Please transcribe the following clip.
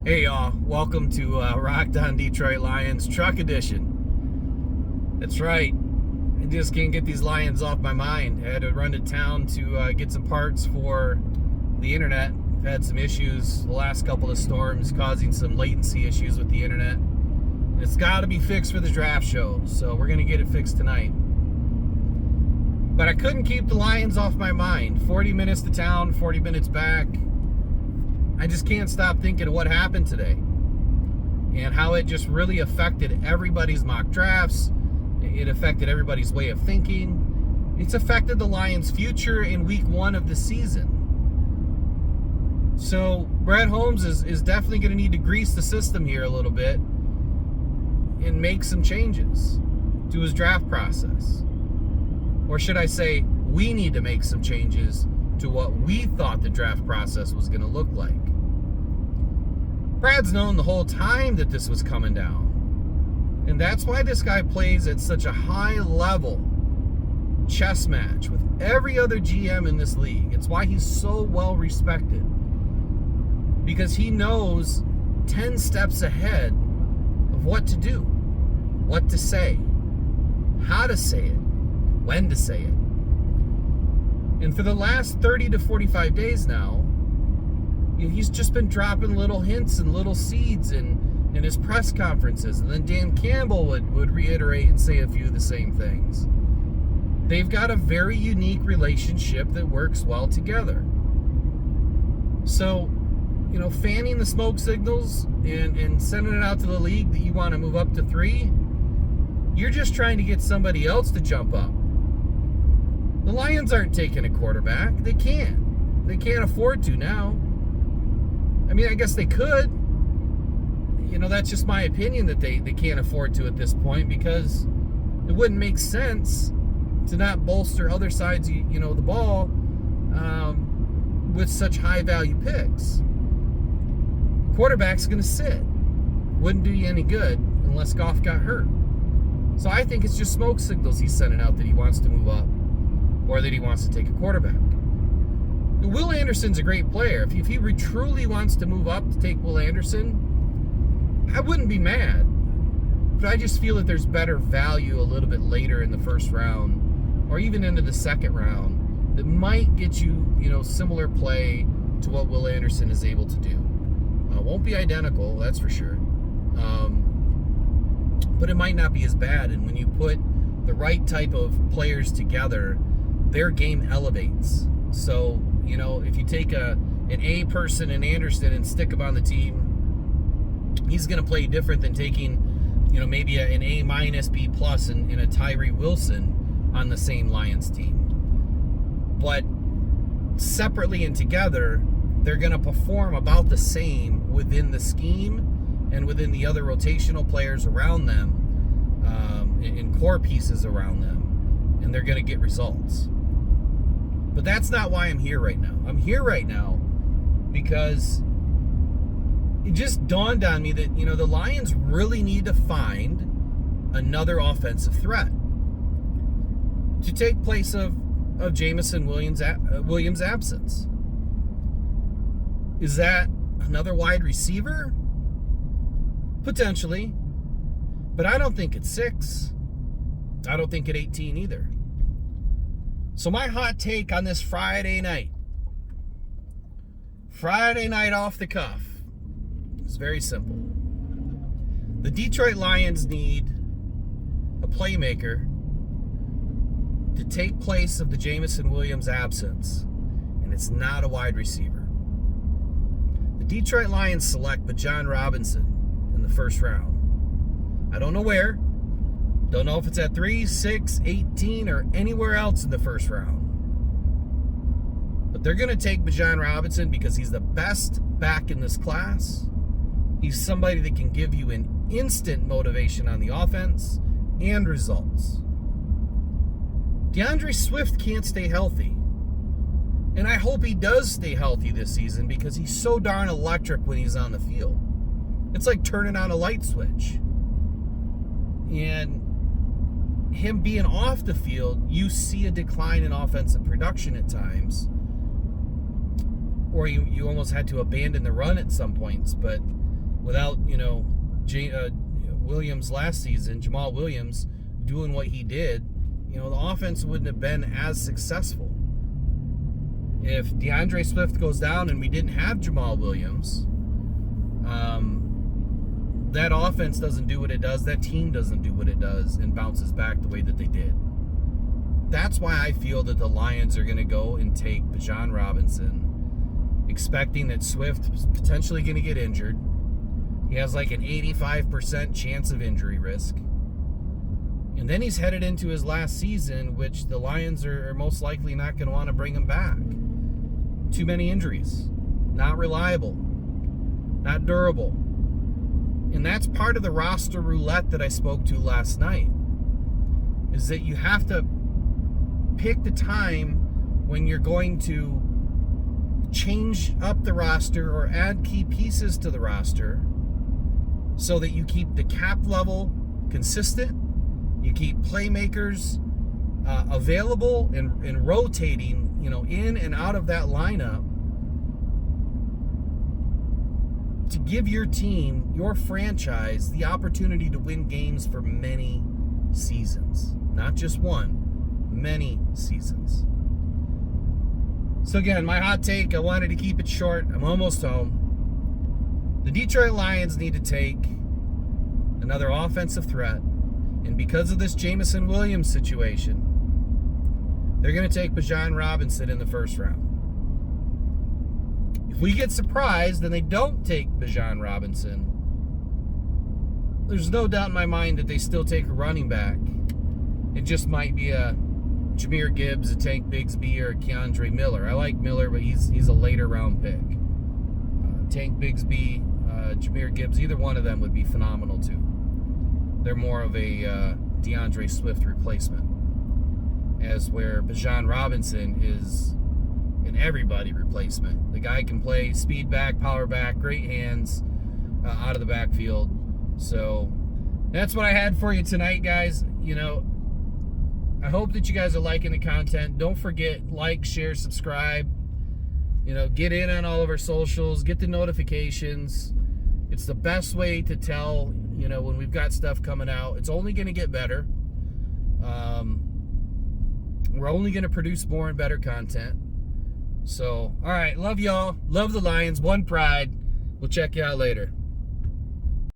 Hey y'all, welcome to Rocked on Detroit Lions Truck Edition. That's right, I just can't get these Lions off my mind. I had to run to town to get some parts for the internet. I've had some issues the last couple of storms causing some latency issues with the internet. It's got to be fixed for the draft show, so we're going to get it fixed tonight. But I couldn't keep the Lions off my mind. 40 minutes to town, 40 minutes back. I just can't stop thinking of what happened today and how it just really affected everybody's mock drafts. It affected everybody's way of thinking. It's affected the Lions' future in week 1 of the season. So Brett Holmes is definitely going to need to grease the system here a little bit and make some changes to his draft process. Or should I say, we need to make some changes to what we thought the draft process was going to look like. Brad's known the whole time that this was coming down. And that's why this guy plays at such a high level chess match with every other GM in this league. It's why he's so well respected. Because he knows 10 steps ahead of what to do, what to say, how to say it, when to say it. And for the last 30 to 45 days now, he's just been dropping little hints and little seeds in his press conferences. And then Dan Campbell would reiterate and say a few of the same things. They've got a very unique relationship that works well together. So, fanning the smoke signals and sending it out to the league that you want to move up to 3, you're just trying to get somebody else to jump up. The Lions aren't taking a quarterback. They can't. They can't afford to now. I mean, I guess they could. That's just my opinion that they can't afford to at this point, because it wouldn't make sense to not bolster other sides, the ball with such high-value picks. Quarterback's going to sit. Wouldn't do you any good unless Goff got hurt. So I think it's just smoke signals he's sending out that he wants to move up, or that he wants to take a quarterback. Will Anderson's a great player. If he truly wants to move up to take Will Anderson, I wouldn't be mad. But I just feel that there's better value a little bit later in the first round, or even into the second round, that might get you, similar play to what Will Anderson is able to do. Won't be identical, that's for sure. But it might not be as bad. And when you put the right type of players together, their game elevates. So, if you take an A person in Anderson and stick him on the team, he's going to play different than taking, maybe an A minus, B plus in a Tyree Wilson on the same Lions team. But separately and together, they're going to perform about the same within the scheme and within the other rotational players around them, and core pieces around them, and they're going to get results. But that's not why I'm here right now. I'm here right now because it just dawned on me that, the Lions really need to find another offensive threat to take place of Jameson Williams' absence. Is that another wide receiver? Potentially. But I don't think it's 6. I don't think at 18 either. So my hot take on this Friday night off the cuff, is very simple. The Detroit Lions need a playmaker to take place of the Jameson Williams absence, and it's not a wide receiver. The Detroit Lions select Bijan Robinson in the first round. I don't know where. Don't know if it's at 3, 6, 18, or anywhere else in the first round. But they're going to take Bijan Robinson because he's the best back in this class. He's somebody that can give you an instant motivation on the offense and results. DeAndre Swift can't stay healthy. And I hope he does stay healthy this season, because he's so darn electric when he's on the field. It's like turning on a light switch. And him being off the field, you see a decline in offensive production at times, or you almost had to abandon the run at some points. But without, Williams last season, Jamal Williams doing what he did, the offense wouldn't have been as successful. If DeAndre Swift goes down and we didn't have Jamal Williams, that offense doesn't do what it does. That team doesn't do what it does and bounces back the way that they did. That's why I feel that the Lions are going to go and take Bijan Robinson, expecting that Swift is potentially going to get injured. He has like an 85% chance of injury risk. And then he's headed into his last season, which the Lions are most likely not going to want to bring him back. Too many injuries. Not reliable. Not durable. And that's part of the roster roulette that I spoke to last night, is that you have to pick the time when you're going to change up the roster or add key pieces to the roster so that you keep the cap level consistent, you keep playmakers available and rotating, in and out of that lineup to give your team, your franchise, the opportunity to win games for many seasons. Not just one, many seasons. So again, my hot take, I wanted to keep it short. I'm almost home. The Detroit Lions need to take another offensive threat. And because of this Jameson Williams situation, they're going to take Bijan Robinson in the first round. If we get surprised and they don't take Bijan Robinson, there's no doubt in my mind that they still take a running back. It just might be a Jahmyr Gibbs, a Tank Bigsby, or a Keandre Miller. I like Miller, but he's a later round pick. Tank Bigsby, Jahmyr Gibbs, either one of them would be phenomenal too. They're more of a DeAndre Swift replacement, as where Bijan Robinson is an everybody replacement. The guy can play speed back, power back, great hands out of the backfield. So that's what I had for you tonight, guys. I hope that you guys are liking the content. Don't forget, like, share, subscribe. Get in on all of our socials. Get the notifications. It's the best way to tell, when we've got stuff coming out. It's only going to get better. We're only going to produce more and better content. So, all right. Love y'all. Love the Lions. One pride. We'll check you out later.